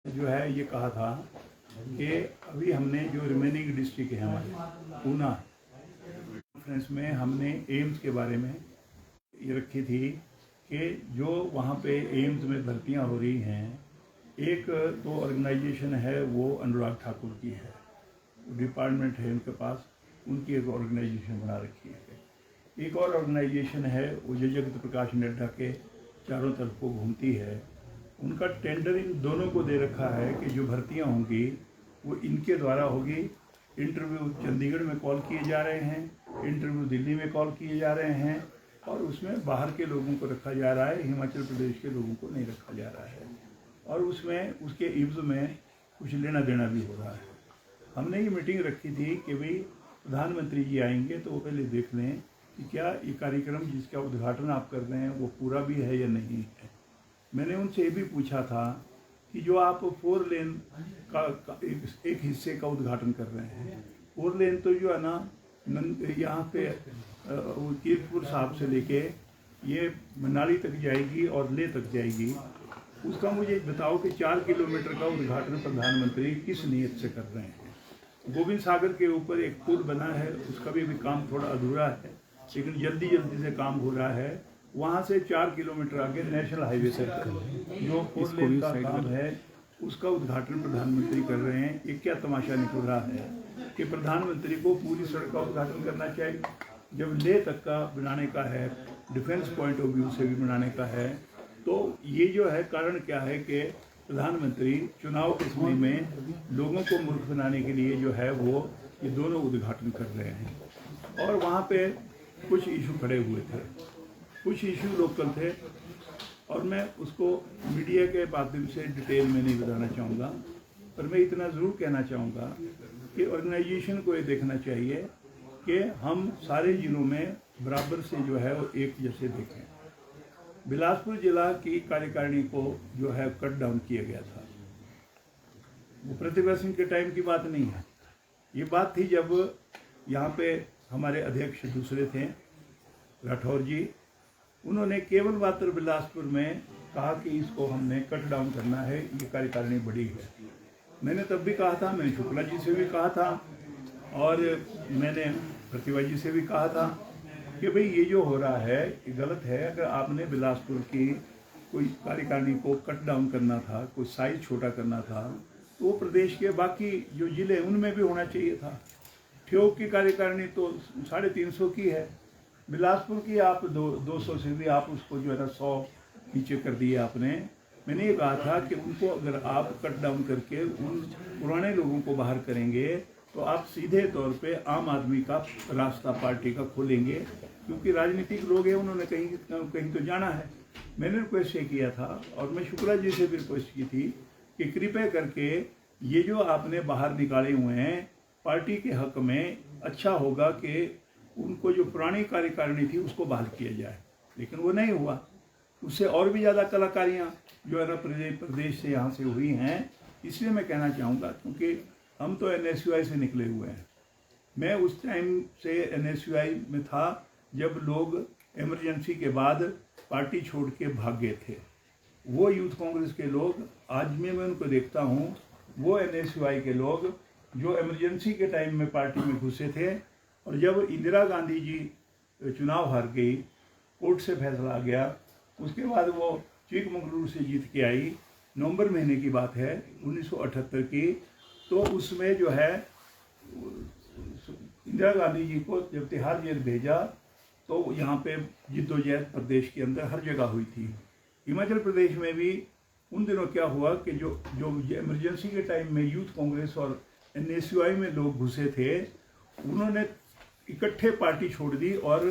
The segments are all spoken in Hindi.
जो है ये कहा था कि अभी हमने जो रिमेनिंग डिस्ट्रिक्ट है हमारे ऊना कॉन्फ्रेंस में हमने एम्स के बारे में ये रखी थी कि जो वहाँ पे एम्स में भर्तियाँ हो रही हैं, एक तो ऑर्गेनाइजेशन है वो अनुराग ठाकुर की है, डिपार्टमेंट है उनके पास, उनकी एक ऑर्गेनाइजेशन बना रखी है। एक और ऑर्गेनाइजेशन है वो जगत प्रकाश नड्डा के चारों तरफ को घूमती है, उनका टेंडर इन दोनों को दे रखा है कि जो भर्तियां होंगी वो इनके द्वारा होगी। इंटरव्यू चंडीगढ़ में कॉल किए जा रहे हैं, इंटरव्यू दिल्ली में कॉल किए जा रहे हैं, और उसमें बाहर के लोगों को रखा जा रहा है, हिमाचल प्रदेश के लोगों को नहीं रखा जा रहा है, और उसमें उसके इब्ज में कुछ लेना देना भी हो रहा है। हमने ये मीटिंग रखी थी कि भाई प्रधानमंत्री जी आएंगे तो वो पहले देख लें कि क्या ये कार्यक्रम जिसका उद्घाटन आप कर रहे हैं वो पूरा भी है या नहीं है। मैंने उनसे ये भी पूछा था कि जो आप 4 लेन का एक हिस्से का उद्घाटन कर रहे हैं, 4 लेन तो जो है ना यहाँ पे कीरतपुर साहब से लेके ये मनाली तक जाएगी और ले तक जाएगी, उसका मुझे बताओ कि 4 किलोमीटर का उद्घाटन प्रधानमंत्री किस नीयत से कर रहे हैं। गोविंद सागर के ऊपर एक पुल बना है, उसका भी काम थोड़ा अधूरा है, लेकिन जल्दी से काम हो रहा है। वहाँ से 4 किलोमीटर आगे नेशनल हाईवे से जो 4 लेन का काम है उसका उद्घाटन प्रधानमंत्री कर रहे हैं। ये क्या तमाशा निकल रहा है कि प्रधानमंत्री को पूरी सड़क का उद्घाटन करना चाहिए, जब ले तक का बनाने का है, डिफेंस पॉइंट ऑफ व्यू से भी बनाने का है। तो ये जो है कारण क्या है कि प्रधानमंत्री चुनाव के समय में लोगों को मूर्ख बनाने के लिए जो है वो ये दोनों उद्घाटन कर रहे हैं। और वहाँ पे कुछ इशू खड़े हुए थे, कुछ इशू लोकल थे, और मैं उसको मीडिया के माध्यम से डिटेल में नहीं बताना चाहूँगा, पर मैं इतना ज़रूर कहना चाहूँगा कि ऑर्गेनाइजेशन को ये देखना चाहिए कि हम सारे ज़िलों में बराबर से जो है वो एक जैसे देखें। बिलासपुर जिला की कार्यकारिणी को जो है कट डाउन किया गया था, वो प्रतिभा सिंह के टाइम की बात नहीं है, ये बात थी जब यहाँ पे हमारे अध्यक्ष दूसरे थे राठौर जी, उन्होंने केवल मात्र बिलासपुर में कहा कि इसको हमने कट डाउन करना है, ये कार्यकारिणी बड़ी है। मैंने तब भी कहा था, मैंने शुक्ला जी से भी कहा था, और मैंने प्रतिभा जी से भी कहा था कि भाई ये जो हो रहा है ये गलत है। अगर आपने बिलासपुर की कोई कार्यकारिणी को कट डाउन करना था, कोई साइज छोटा करना था, तो वो प्रदेश के बाकी जो ज़िले उनमें भी होना चाहिए था। ठियोग की कार्यकारिणी तो 350 की है, बिलासपुर की आप 200 से भी आप उसको जो है ना 100 नीचे कर दिए आपने। मैंने ये कहा था कि उनको अगर आप कट डाउन करके उन पुराने लोगों को बाहर करेंगे तो आप सीधे तौर पे आम आदमी का रास्ता पार्टी का खोलेंगे, क्योंकि राजनीतिक लोग हैं, उन्होंने कहीं तो जाना है। मैंने रिक्वेस्ट ये किया था, और मैं शुक्ला जी से भी रिक्वेस्ट की थी कि कृपया करके ये जो आपने बाहर निकाले हुए हैं पार्टी के हक में, अच्छा होगा कि उनको जो पुरानी कार्यकारिणी थी उसको बहाल किया जाए, लेकिन वो नहीं हुआ। उससे और भी ज़्यादा कलाकारियाँ जो है ना प्रदेश से यहाँ से हुई हैं। इसलिए मैं कहना चाहूँगा, क्योंकि हम तो NSUI से निकले हुए हैं, मैं उस टाइम से NSUI में था जब लोग इमरजेंसी के बाद पार्टी छोड़ के भाग गए थे। वो यूथ कांग्रेस के लोग आज में मैं उनको देखता हूँ, वो NSUI के लोग जो इमरजेंसी के टाइम में पार्टी में घुसे थे, और जब इंदिरा गांधी जी चुनाव हार गई, कोर्ट से फैसला आ गया, उसके बाद वो चिकमगलूर से जीत के आई, नवंबर महीने की बात है 1978 की। तो उसमें जो है इंदिरा गांधी जी को जब तिहाड़ जेल भेजा तो यहाँ पे जिद्दोजहद प्रदेश के अंदर हर जगह हुई थी। हिमाचल प्रदेश में भी उन दिनों क्या हुआ कि जो इमरजेंसी के टाइम में यूथ कांग्रेस और NSUI में लोग घुसे थे, उन्होंने इकट्ठे पार्टी छोड़ दी, और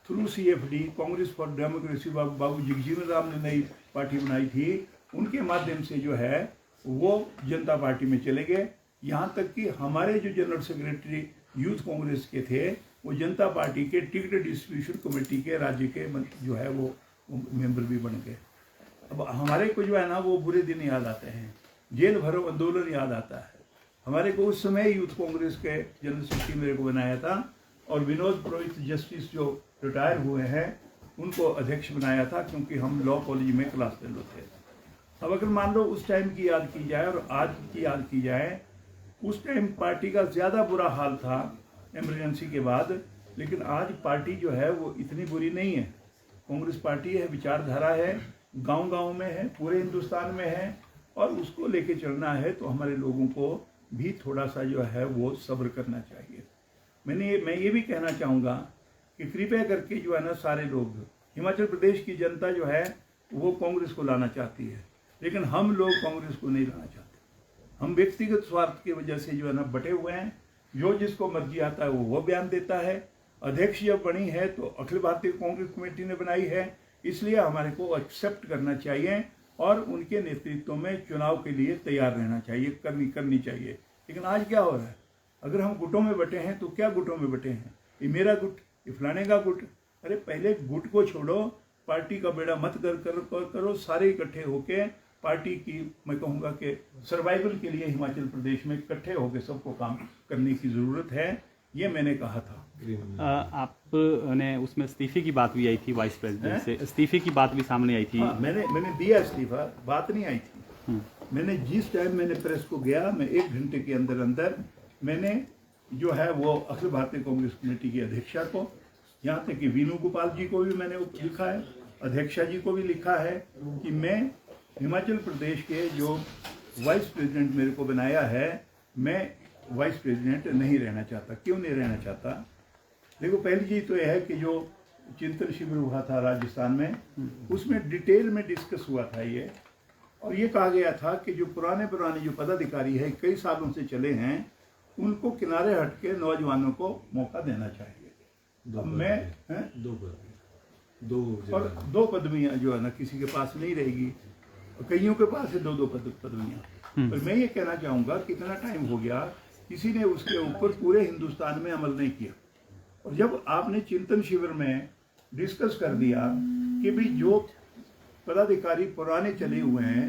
through CFD Congress for democracy Babu Jagjivan Ram ने नई पार्टी बनाई थी, उनके माध्यम से जो है वो जनता पार्टी में चले गए। यहाँ तक कि हमारे जो जनरल सेक्रेटरी यूथ कांग्रेस के थे वो जनता पार्टी के टिकट डिस्ट्रीब्यूशन कमेटी के राज्य के जो है वो मेंबर भी बन गए। अब हमारे को जो है ना वो बुरे दिन याद आते हैं, जेल भरो आंदोलन याद आता है। हमारे को उस समय यूथ कांग्रेस के जनरल सेक्रेटरी मेरे को बनाया था, और विनोद पुरोहित जस्टिस जो रिटायर हुए हैं उनको अध्यक्ष बनाया था, क्योंकि हम लॉ कॉलेज में क्लास फेलो थे। अब अगर मान लो उस टाइम की याद की जाए और आज की याद की जाए, उस टाइम पार्टी का ज़्यादा बुरा हाल था इमरजेंसी के बाद, लेकिन आज पार्टी जो है वो इतनी बुरी नहीं है। कांग्रेस पार्टी है, विचारधारा है, गांव-गांव में है, पूरे हिंदुस्तान में है, और उसको लेके चलना है तो हमारे लोगों को भी थोड़ा सा जो है वो सब्र करना चाहिए। मैं ये भी कहना चाहूँगा कि कृपया करके जो है ना, सारे लोग, हिमाचल प्रदेश की जनता जो है वो कांग्रेस को लाना चाहती है, लेकिन हम लोग कांग्रेस को नहीं लाना चाहते। हम व्यक्तिगत स्वार्थ की वजह से जो है ना बटे हुए हैं। जो जिसको मर्जी आता है वो बयान देता है। अध्यक्ष जब बनी है तो अखिल भारतीय कांग्रेस कमेटी ने बनाई है, इसलिए हमारे को एक्सेप्ट करना चाहिए और उनके नेतृत्व में चुनाव के लिए तैयार रहना चाहिए, करनी चाहिए। लेकिन आज क्या हो रहा है, अगर हम गुटों में बटे हैं तो क्या गुटों में बटे हैं, ये मेरा गुट, ये फलाने का गुट। अरे पहले गुट को छोड़ो, पार्टी का बेड़ा मत करो, सारे इकट्ठे होके पार्टी की, मैं कहूँगा कि सर्वाइवल के लिए हिमाचल प्रदेश में इकट्ठे होकर सबको काम करने की ज़रूरत है, ये मैंने कहा था। आपने उसमें इस्तीफे की बात भी आई थी, वाइस प्रेसिडेंट से इस्तीफे की बात भी सामने आई थी। हाँ, मैंने दिया इस्तीफा, बात नहीं आई थी। मैंने जिस टाइम मैंने प्रेस को गया, मैं 1 घंटे के अंदर मैंने जो है वो अखिल भारतीय कांग्रेस कमेटी की अध्यक्षा को, यहाँ तक कि वीनू गोपाल जी को भी मैंने लिखा है, अध्यक्षा जी को भी लिखा है कि मैं हिमाचल प्रदेश के जो वाइस प्रेसिडेंट मेरे को बनाया है, मैं वाइस प्रेसिडेंट नहीं रहना चाहता। क्यों नहीं रहना चाहता? देखो, पहली चीज़ तो यह है कि जो चिंतन शिविर हुआ था राजस्थान में, उसमें डिटेल में डिस्कस हुआ था ये, और ये कहा गया था कि जो पुराने जो पदाधिकारी है, कई सालों से चले हैं, उनको किनारे हट के नौजवानों को मौका देना चाहिए। अब मैं दो पदवियाँ जो है ना किसी के पास नहीं रहेगी, कईयों के पास है 2-2 पदवियाँ। पर मैं ये कहना चाहूँगा कि इतना टाइम हो गया, किसी ने उसके ऊपर पूरे हिंदुस्तान में अमल नहीं किया। और जब आपने चिंतन शिविर में डिस्कस कर दिया कि भी जो पदाधिकारी पुराने चले हुए हैं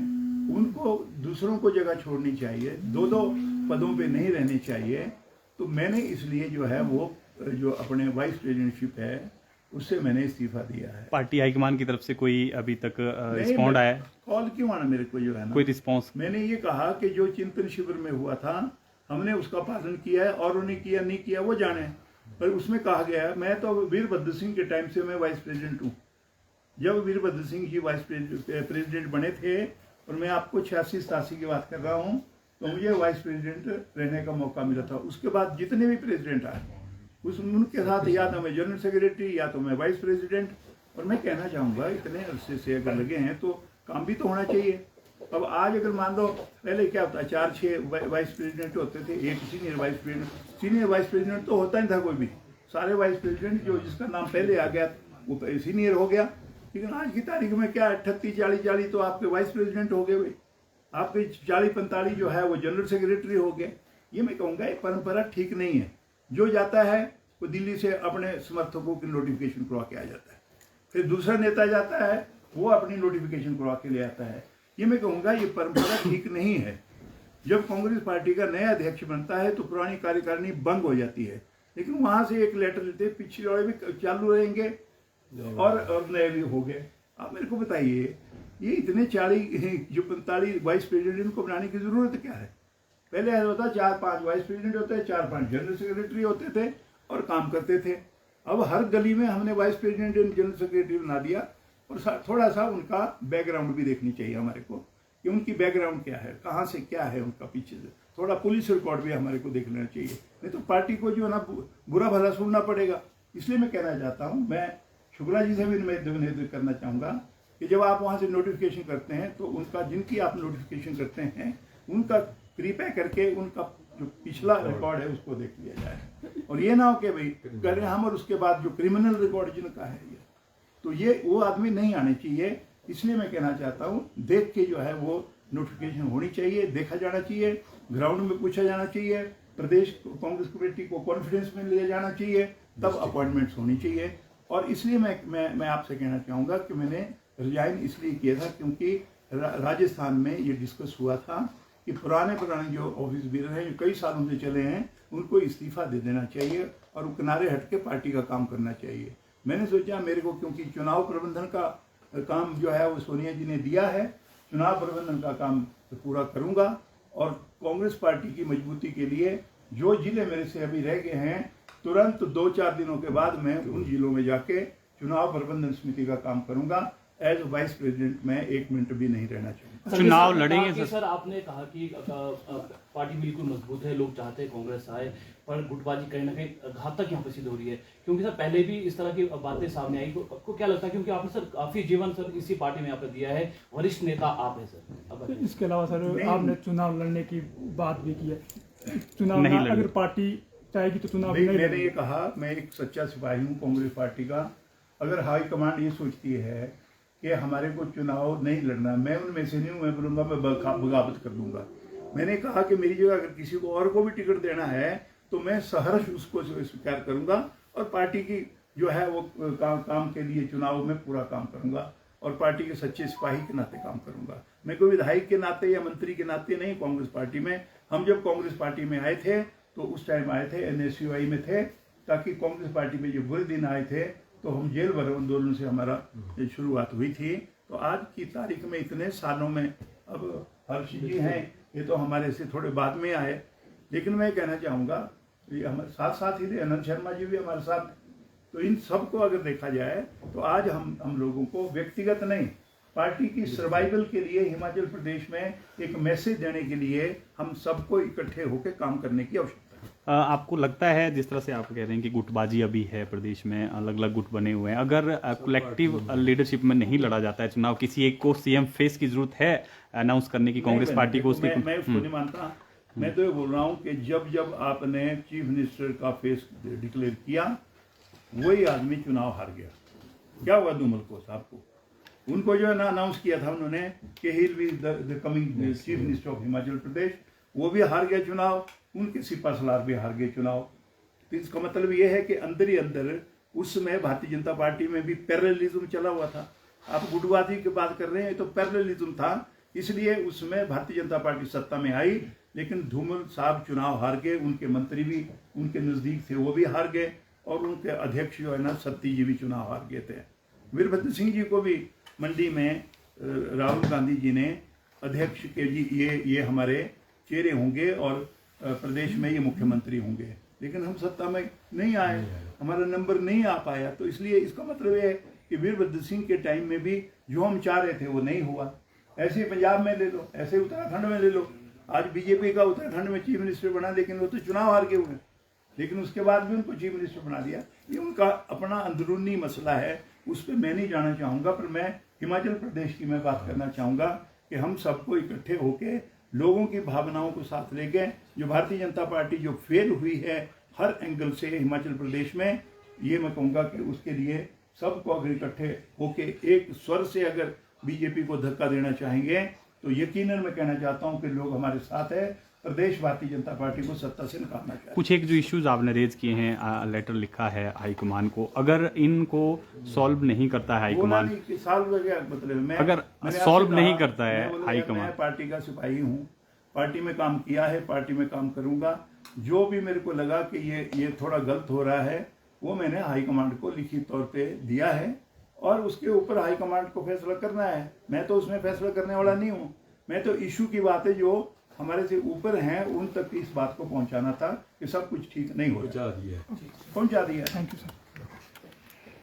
उनको दूसरों को जगह छोड़नी चाहिए, 2-2 पदों पे नहीं रहने चाहिए, तो मैंने इसलिए जो है वो जो अपने वाइस प्रेसिडेंटशिप है उससे मैंने इस्तीफा दिया है। पार्टी हाईकमान की तरफ से कोई अभी तक रिस्पॉन्ड आया? कॉल क्यों आना मेरे को जो है ना, कोई रिस्पॉन्स? मैंने ये कहा कि जो चिंतन शिविर में हुआ था हमने उसका पालन किया है, और उन्हें किया नहीं किया वो जाने। पर उसमें कहा गया है, मैं तो वीरभद्र सिंह के टाइम से मैं वाइस प्रेसिडेंट हूँ। जब वीरभद्र सिंह जी वाइस प्रेसिडेंट बने थे, और मैं आपको 86-87 की बात कर रहा हूँ, तो मुझे वाइस प्रेसिडेंट रहने का मौका मिला था। उसके बाद जितने भी प्रेसिडेंट आए उनके साथ या तो मैं जनरल सेक्रेटरी या तो मैं वाइस प्रेसिडेंट। और मैं कहना चाहूँगा, इतने अरसे से अगर लगे हैं तो काम भी तो होना चाहिए। अब आज अगर मान लो, पहले क्या होता है, 4-6 वाइस प्रेसिडेंट होते थे, एक सीनियर वाइस प्रेसिडेंट तो होता नहीं था कोई भी। सारे वाइस प्रेसिडेंट जो जिसका नाम पहले आ गया वो सीनियर हो गया। लेकिन आज की तारीख में क्या 38-40 तो आपके वाइस प्रेसिडेंट हो गए भाई, आपके 40-45 जो है वो जनरल सेक्रेटरी हो गए। ये मैं कहूँगा ये परंपरा ठीक नहीं है। जो जाता है वो दिल्ली से अपने समर्थकों की नोटिफिकेशन करवा के आ जाता है, फिर दूसरा नेता जाता है वो अपनी नोटिफिकेशन करवा के ले आता है। ये मैं कहूँगा ये परंपरा ठीक नहीं है। जब कांग्रेस पार्टी का नया अध्यक्ष बनता है तो पुरानी कार्यकारिणी भंग हो जाती है, लेकिन वहाँ से एक लेटर लेते पिछले वाले भी चालू रहेंगे और नए भी हो गए। आप मेरे को बताइए, ये इतने 45 वाइस प्रेसिडेंट इनको बनाने की जरूरत क्या है? पहले ऐसा होता 4-5 वाइस प्रेसिडेंट होते, 4-5 जनरल सेक्रेटरी होते थे और काम करते थे। अब हर गली में हमने vice president and general secretary बना दिया। और थोड़ा सा उनका बैकग्राउंड भी देखनी चाहिए हमारे को, कि उनकी बैकग्राउंड क्या है, कहाँ से क्या है उनका पीछे से। थोड़ा पुलिस रिकॉर्ड भी हमारे को देख लेना चाहिए, नहीं तो पार्टी को जो है ना बुरा भला सुनना पड़ेगा। इसलिए मैं कहना चाहता हूँ, मैं शुक्ला जी से भी निवेदन करना चाहूँगा कि जब आप वहाँ से नोटिफिकेशन करते हैं तो उनका, जिनकी आप नोटिफिकेशन करते हैं उनका कृपया करके उनका जो पिछला रिकॉर्ड है उसको देख लिया जाए। और ये ना हो कि भाई कर रहे हम और उसके बाद जो क्रिमिनल रिकॉर्ड जिनका है ये, तो ये वो आदमी नहीं आने चाहिए। इसलिए मैं कहना चाहता हूँ, देख के जो है वो नोटिफिकेशन होनी चाहिए, देखा जाना चाहिए, ग्राउंड में पूछा जाना चाहिए, प्रदेश कांग्रेस कमेटी को कॉन्फिडेंस में लिया जाना चाहिए, तब अपॉइंटमेंट्स होनी चाहिए। और इसलिए मैं आपसे कहना चाहूँगा कि मैंने रिजाइन इसलिए किया था क्योंकि राजस्थान में ये डिस्कस हुआ था कि पुराने जो ऑफिस बीरर हैं जो कई सालों से चले हैं उनको इस्तीफा दे देना चाहिए और किनारे हट के पार्टी का काम करना चाहिए। मैंने सोचा मेरे को, क्योंकि चुनाव प्रबंधन का काम जो है वो सोनिया जी ने दिया है, चुनाव प्रबंधन का काम पूरा करूंगा और कांग्रेस पार्टी की मजबूती के लिए जो जिले मेरे से अभी रह गए हैं, तुरंत 2-4 दिनों के बाद मैं उन जिलों में जाके चुनाव प्रबंधन समिति का काम करूंगा। एज वाइस प्रेसिडेंट मैं 1 मिनट भी नहीं रहना चाहूंगा। चुनाव लड़ेंगे सर। आपने कहा कि पार्टी बिल्कुल मजबूत है, लोग चाहते हैं कांग्रेस आए, पर गुटबाजी कहीं ना कहीं घातक यहाँ पे सिद्ध हो रही है, क्योंकि सर पहले भी इस तरह की बातें सामने आई। तो आपको क्या लगता है, क्योंकि आपने सर काफी जीवन सर इसी पार्टी में आपने दिया है, वरिष्ठ नेता आप है सर। अब इसके अलावा सर आपने चुनाव लड़ने की बात भी की है, चुनाव नहीं में अगर पार्टी चाहेगी तो चुनाव नहीं मैंने ये कहा, मैं एक सच्चा सिपाही हूँ कांग्रेस पार्टी का। अगर हाईकमांड ये सोचती है कि हमारे को चुनाव नहीं लड़ना, मैं उनमें से नहीं हूँ। मैं बोलूँगा मैं बगावत कर दूंगा। मैंने कहा कि मेरी जगह अगर किसी को और को भी टिकट देना है तो मैं सहर्ष उसको स्वीकार करूंगा और पार्टी की जो है वो काम के लिए चुनाव में पूरा काम करूंगा और पार्टी के सच्चे सिपाही के नाते काम करूंगा। मैं कोई विधायक के नाते या मंत्री के नाते नहीं कांग्रेस पार्टी में। हम जब कांग्रेस पार्टी में आए थे तो उस टाइम आए थे NSUI में थे, ताकि कांग्रेस पार्टी में जब बुरे दिन आए थे तो हम जेल भरो आंदोलन से हमारा शुरुआत हुई थी। तो आज की तारीख में इतने सालों में अब हर्ष जी हैं, ये तो हमारे से थोड़े बाद में आए, लेकिन मैं कहना चाहूँगा ये हमारे साथ साथ ही थे। अनंत शर्मा जी भी हमारे साथ। तो इन सबको अगर देखा जाए तो आज हम लोगों को व्यक्तिगत नहीं, पार्टी की सर्वाइवल के लिए हिमाचल प्रदेश में एक मैसेज देने के लिए हम सबको इकट्ठे होकर काम करने की आवश्यकता है। आपको लगता है, जिस तरह से आप कह रहे हैं कि गुटबाजी अभी है प्रदेश में, अलग अलग गुट बने हुए हैं, अगर कलेक्टिव लीडरशिप में नहीं लड़ा जाता है चुनाव, किसी एक को सीएम फेस की जरूरत है अनाउंस करने की कांग्रेस पार्टी को? उसकी मैं उसको नहीं मानता। मैं तो ये बोल रहा हूँ कि जब आपने चीफ मिनिस्टर का फेस डिक्लेयर किया, वही आदमी चुनाव हार गया। क्या हुआ धूमल को साहब को? उनको जो है ना अनाउंस किया था उन्होंने कि he will be the coming chief minister of Himachal Pradesh, वो भी हार गया चुनाव। उनके सिपा सलार भी हार गए चुनाव। तो इसका मतलब ये है कि अंदर ही अंदर उस समय भारतीय जनता पार्टी में भी पैरेललिज्म चला हुआ था। आप गुटबाजी की बात कर रहे हैं, तो पैरेललिज्म था, इसलिए उसमें भारतीय जनता पार्टी सत्ता में आई, लेकिन धूमल साहब चुनाव हार गए। उनके मंत्री भी उनके नज़दीक थे, वो भी हार गए, और उनके अध्यक्ष जो है ना सत्ती जी भी चुनाव हार गए थे। वीरभद्र सिंह जी को भी मंडी में राहुल गांधी जी ने अध्यक्ष के जी ये हमारे चेहरे होंगे और प्रदेश में ये मुख्यमंत्री होंगे, लेकिन हम सत्ता में नहीं आए, हमारा नंबर नहीं आ पाया। तो इसलिए इसका मतलब ये है कि वीरभद्र सिंह के टाइम में भी जो हम चाह रहे थे वो नहीं हुआ। ऐसे ही पंजाब में ले लो, ऐसे उत्तराखंड में ले लो। आज बीजेपी का उत्तराखंड में चीफ मिनिस्टर बना, लेकिन वो तो चुनाव हार के हुए, लेकिन उसके बाद भी उनको चीफ मिनिस्टर बना दिया। ये उनका अपना अंदरूनी मसला है, उस पर मैं नहीं जाना चाहूँगा। पर मैं हिमाचल प्रदेश की मैं बात करना चाहूँगा कि हम सबको इकट्ठे होकर लोगों की भावनाओं को साथ लेके, जो भारतीय जनता पार्टी जो फेल हुई है हर एंगल से हिमाचल प्रदेश में, ये मैं कहूँगा कि उसके लिए सबको अगर इकट्ठे होके एक स्वर से अगर बीजेपी को धक्का देना चाहेंगे तो यकीनन मैं कहना चाहता हूँ कि लोग हमारे साथ है। प्रदेश भारतीय जनता पार्टी को सत्ता से निकालना चाहिए। कुछ एक जो इश्यूज आपने रेज किए हैं, लेटर लिखा है हाईकमान को, अगर इनको सॉल्व नहीं करता है हाईकमान, सॉल्व क्या मतलब है? अगर सॉल्व नहीं करता है हाईकमान, मैं पार्टी का सिपाही हूँ, पार्टी में काम किया है, पार्टी में काम करूंगा। जो भी मेरे को लगा कि ये थोड़ा गलत हो रहा है, वो मैंने हाईकमांड को लिखित तौर पे दिया है, और उसके ऊपर हाईकमांड को फैसला करना है। मैं तो उसमें फैसला करने वाला नहीं हूँ। मैं तो इशू की बातें जो हमारे से ऊपर हैं उन तक इस बात को पहुंचाना था कि सब कुछ ठीक नहीं हो रहा। पहुंचा दिया। Thank you sir.